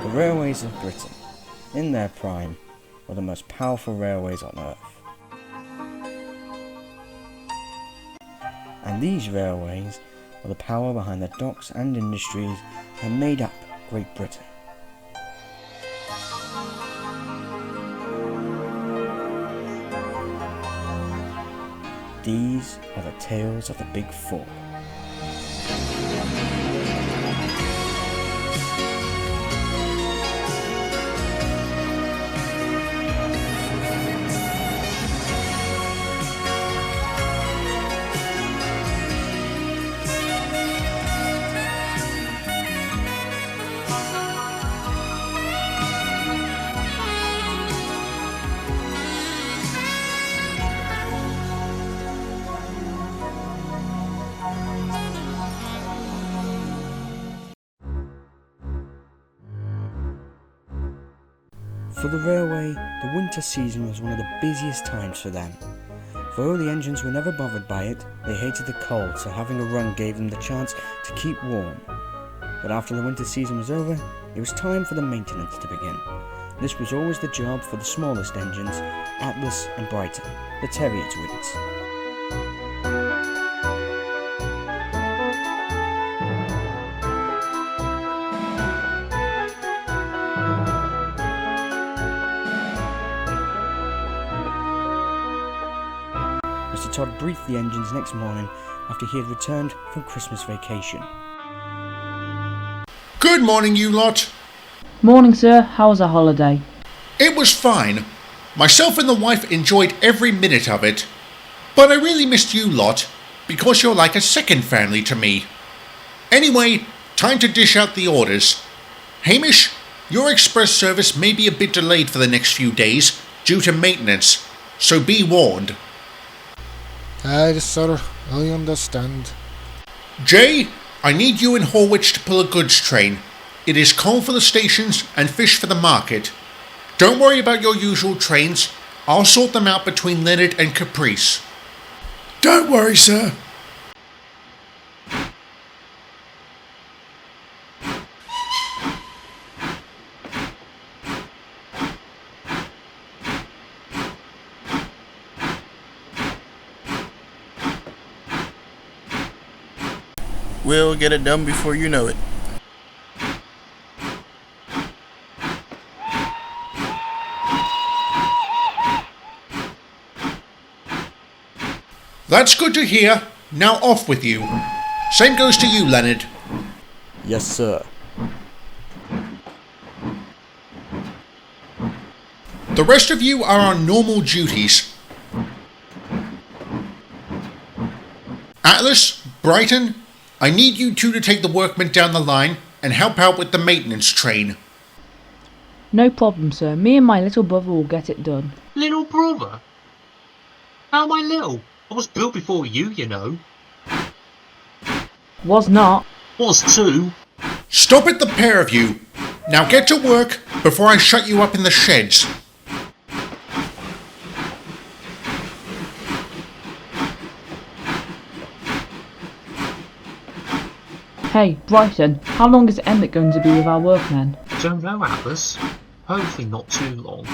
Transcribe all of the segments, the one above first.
The railways of Britain, in their prime, were the most powerful railways on earth. And these railways were the power behind the docks and industries that made up Great Britain. These are the tales of the Big Four. For the railway, the winter season was one of the busiest times for them. For though the engines were never bothered by it, they hated the cold, so having a run gave them the chance to keep warm. But after the winter season was over, it was time for the maintenance to begin. This was always the job for the smallest engines, Atlas and Brighton, the Terrier twins. Mr. Todd briefed the engines next morning after he had returned from Christmas vacation. Good morning, you lot. Morning, sir. How was our holiday? It was fine. Myself and the wife enjoyed every minute of it. But I really missed you lot, because you're like a second family to me. Anyway, time to dish out the orders. Hamish, your express service may be a bit delayed for the next few days due to maintenance, so be warned. Aye, sir, I understand. Jay, I need you in Horwich to pull a goods train. It is coal for the stations and fish for the market. Don't worry about your usual trains. I'll sort them out between Leonard and Caprice. Don't worry, sir. We'll get it done before you know it. That's good to hear. Now off with you. Same goes to you, Leonard. Yes, sir. The rest of you are on normal duties. Atlas, Brighton, I need you two to take the workmen down the line and help out with the maintenance train. No problem, sir. Me and my little brother will get it done. Little brother? How am I little? I was built before you, you know. Was not. Was too. Stop it, the pair of you. Now get to work before I shut you up in the sheds. Hey, Brighton, how long is Emmett going to be with our workmen? Don't know, Atlas. Hopefully not too long.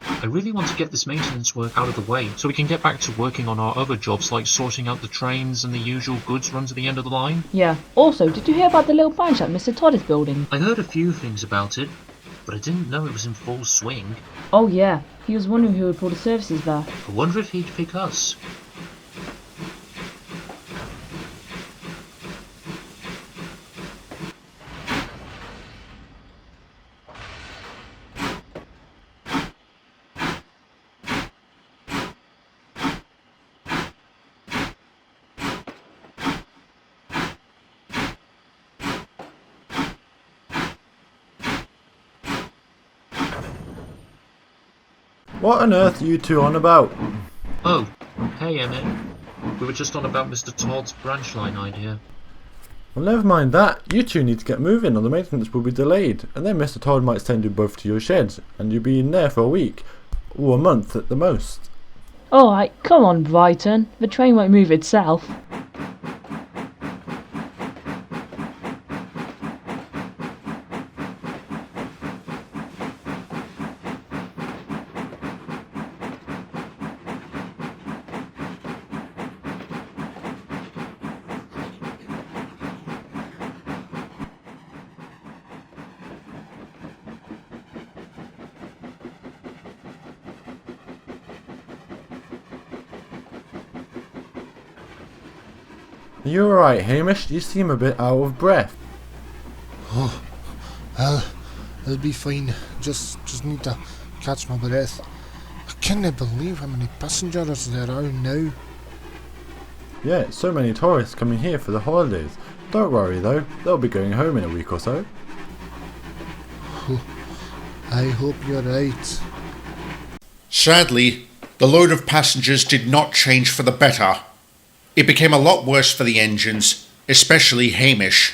I really want to get this maintenance work out of the way so we can get back to working on our other jobs like sorting out the trains and the usual goods run to the end of the line. Yeah. Also, did you hear about the little branch that Mr. Todd is building? I heard a few things about it, but I didn't know it was in full swing. Oh yeah, he was wondering who would pull the services there. I wonder if he'd pick us. What on earth are you two on about? Oh, hey Emmett. We were just on about Mr. Todd's branch line idea. Well, never mind that. You two need to get moving or the maintenance will be delayed, and then Mr. Todd might send you both to your sheds, and you'll be in there for a week, or a month at the most. Alright, come on, Brighton. The train won't move itself. Are you alright, Hamish? You seem a bit out of breath. Oh, I'll be fine. Just need to catch my breath. I can't believe how many passengers there are now. Yeah, so many tourists coming here for the holidays. Don't worry though, they'll be going home in a week or so. I hope you're right. Sadly, the load of passengers did not change for the better. It became a lot worse for the engines, especially Hamish.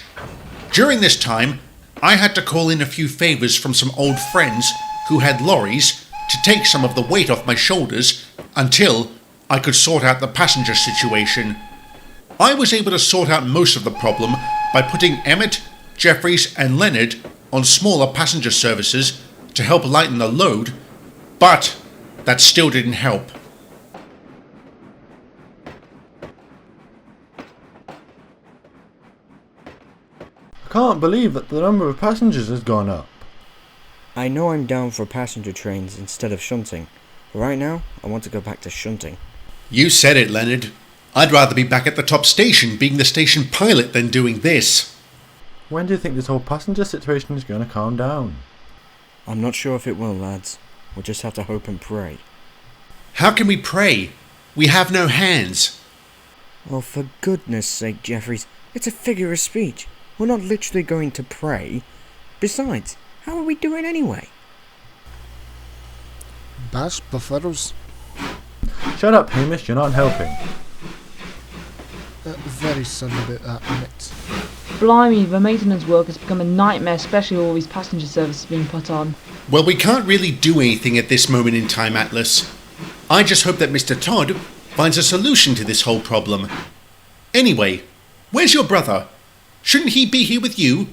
During this time, I had to call in a few favours from some old friends who had lorries to take some of the weight off my shoulders until I could sort out the passenger situation. I was able to sort out most of the problem by putting Emmett, Jeffries and Leonard on smaller passenger services to help lighten the load, but that still didn't help. I can't believe that the number of passengers has gone up. I know I'm down for passenger trains instead of shunting, but right now I want to go back to shunting. You said it, Leonard. I'd rather be back at the top station being the station pilot than doing this. When do you think this whole passenger situation is going to calm down? I'm not sure if it will, lads. We'll just have to hope and pray. How can we pray? We have no hands. Well, for goodness sake, Jeffries, it's a figure of speech. We're not literally going to pray. Besides, how are we doing anyway? Bash buffers. Shut up, Hamish, you're not helping. Very sorry about that, Emmett. Blimey, the maintenance work has become a nightmare, especially with all these passenger services being put on. Well, we can't really do anything at this moment in time, Atlas. I just hope that Mr. Todd finds a solution to this whole problem. Anyway, where's your brother? Shouldn't he be here with you?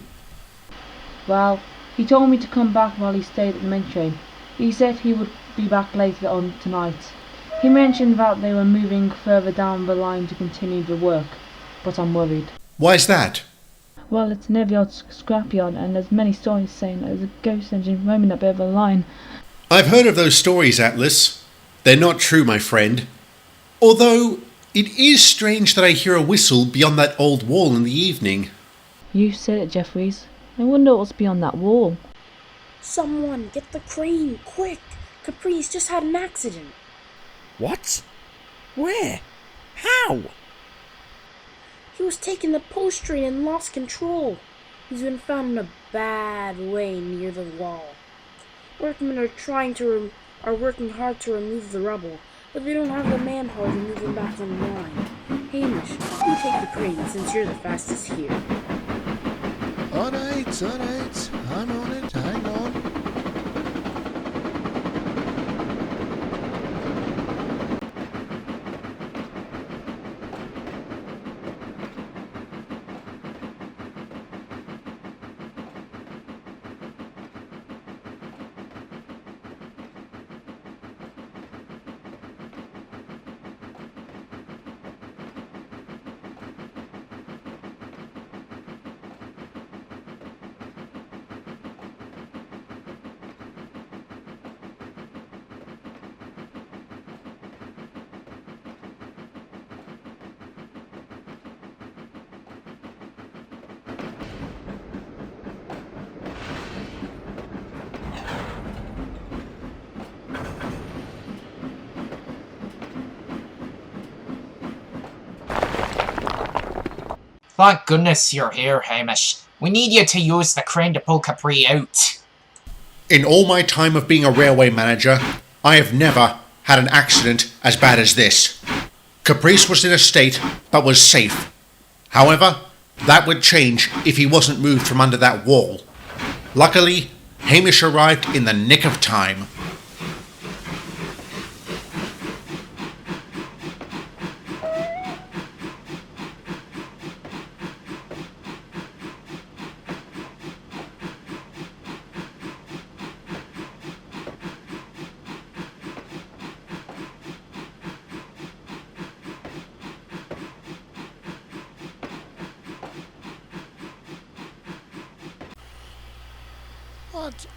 Well, he told me to come back while he stayed at the main train. He said he would be back later on tonight. He mentioned that they were moving further down the line to continue the work, but I'm worried. Why's that? Well, it's near the old scrapyard, and there's many stories saying there's a ghost engine roaming up over the line. I've heard of those stories, Atlas. They're not true, my friend. Although, it is strange that I hear a whistle beyond that old wall in the evening. You said it, Jeffries. I wonder what's beyond that wall. Someone, get the crane, quick! Caprice just had an accident. What? Where? How? He was taking the post train and lost control. He's been found in a bad way near the wall. Workmen are working hard to remove the rubble, but they don't have the manpower to move them back on the line. Hamish, you take the crane since you're the fastest here. Alright, I'm on it, hang on. Thank goodness you're here, Hamish. We need you to use the crane to pull Capri out. In all my time of being a railway manager, I have never had an accident as bad as this. Caprice was in a state but was safe. However, that would change if he wasn't moved from under that wall. Luckily, Hamish arrived in the nick of time.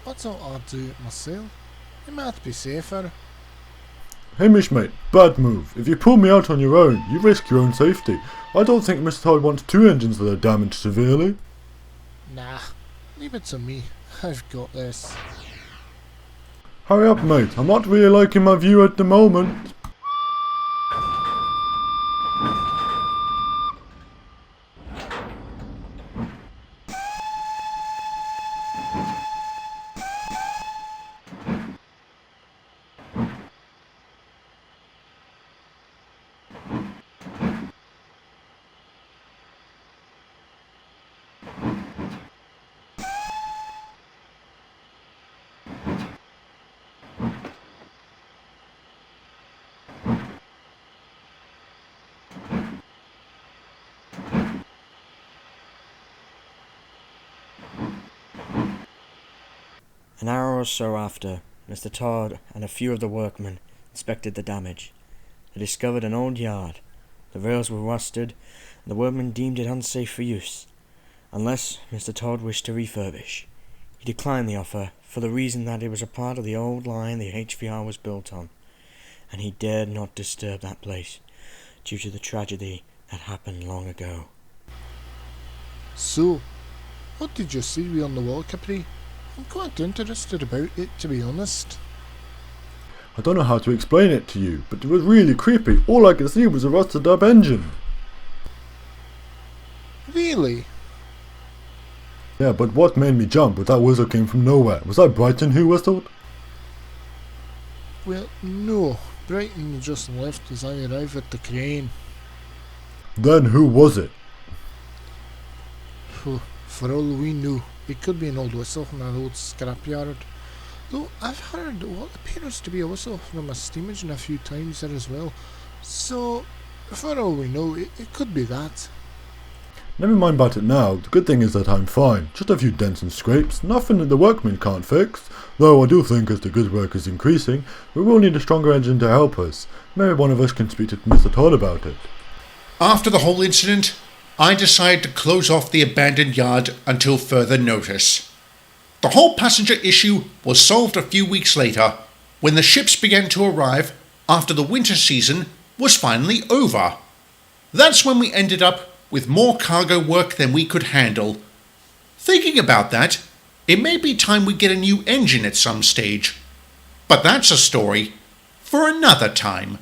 What ought I do it myself? It might be safer. Hamish, mate, bad move. If you pull me out on your own, you risk your own safety. I don't think Mr. Todd wants 2 engines that are damaged severely. Nah, leave it to me. I've got this. Hurry up, mate. I'm not really liking my view at the moment. An hour or so after, Mr. Todd and a few of the workmen inspected the damage. They discovered an old yard. The rails were rusted, and the workmen deemed it unsafe for use, unless Mr. Todd wished to refurbish. He declined the offer for the reason that it was a part of the old line the HVR was built on, and he dared not disturb that place due to the tragedy that happened long ago. So, what did you see on the wall, Capri? I'm quite interested about it, to be honest. I don't know how to explain it to you, but it was really creepy. All I could see was a rusted up engine. Really? Yeah, but what made me jump was that whistle came from nowhere. Was that Brighton who whistled? Well, no. Brighton just left as I arrived at the crane. Then who was it? For all we knew, it could be an old whistle from an old scrapyard. Though I've heard what appears to be a whistle from a steam engine a few times there as well. So, for all we know, it could be that. Never mind about it now. The good thing is that I'm fine. Just a few dents and scrapes. Nothing that the workmen can't fix. Though I do think as the good work is increasing, we will need a stronger engine to help us. Maybe one of us can speak to Mr. Todd about it. After the whole incident, I decided to close off the abandoned yard until further notice. The whole passenger issue was solved a few weeks later, when the ships began to arrive after the winter season was finally over. That's when we ended up with more cargo work than we could handle. Thinking about that, it may be time we get a new engine at some stage. But that's a story for another time.